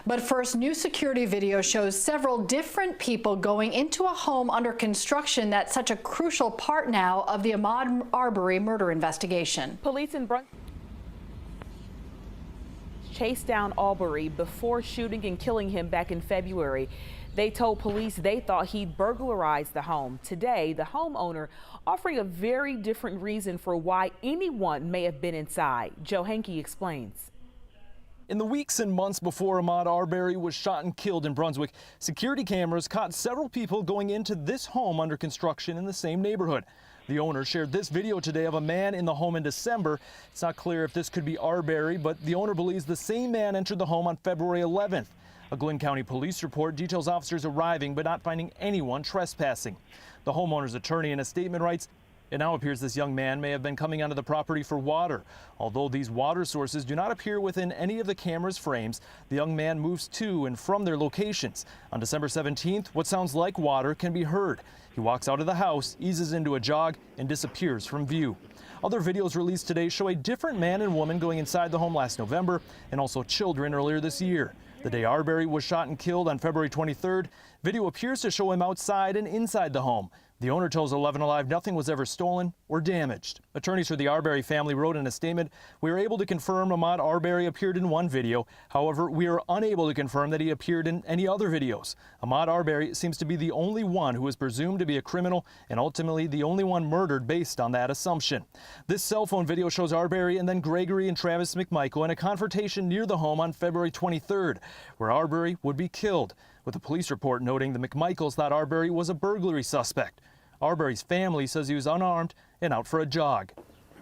But first, new security video shows several different people going into a home under construction that's such a crucial part now of the Ahmaud Arbery murder investigation. Police in Brunswick chased down Arbery before shooting and killing him back in February. They told police they thought he'd burglarized the home. Today, the homeowner offering a very different reason for why anyone may have been inside. Joe Hankey explains. In the weeks and months before Ahmaud Arbery was shot and killed in Brunswick, security cameras caught several people going into this home under construction in the same neighborhood. The owner shared this video today of a man in the home in December. It's not clear if this could be Arbery, but the owner believes the same man entered the home on February 11th. A Glynn County police report details officers arriving but not finding anyone trespassing. The homeowner's attorney in a statement writes, "It now appears this young man may have been coming onto the property for water. Although these water sources do not appear within any of the camera's frames, the young man moves to and from their locations. On December 17th, what sounds like water can be heard. He walks out of the house, eases into a jog, and disappears from view." Other videos released today show a different man and woman going inside the home last November, and also children earlier this year. The day Arbery was shot and killed on February 23rd, video appears to show him outside and inside the home. The owner tells 11 Alive nothing was ever stolen or damaged. Attorneys for the Arbery family wrote in a statement, "We are able to confirm Ahmaud Arbery appeared in one video. However, we are unable to confirm that he appeared in any other videos. Ahmaud Arbery seems to be the only one who is presumed to be a criminal and ultimately the only one murdered based on that assumption." This cell phone video shows Arbery and then Gregory and Travis McMichael in a confrontation near the home on February 23rd, where Arbery would be killed, with a police report noting the McMichaels thought Arbery was a burglary suspect. Arbery's family says he was unarmed and out for a jog.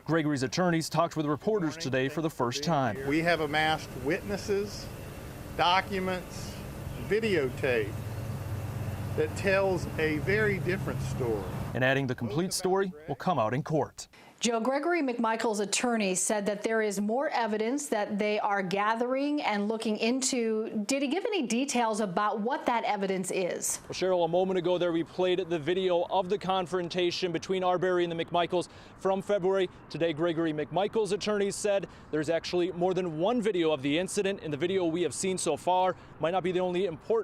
Gregory's attorneys talked with reporters today for the first time. We have amassed witnesses, documents, videotape that tells a very different story. And adding the complete story will come out in court. Joe, Gregory McMichael's attorney said that there is more evidence that they are gathering and looking into. Did he give any details about what that evidence is? Well, Cheryl, a moment ago there we played the video of the confrontation between Arbery and the McMichaels from February. Today, Gregory McMichael's attorneys said there's actually more than one video of the incident, and the video we have seen so far might not be the only important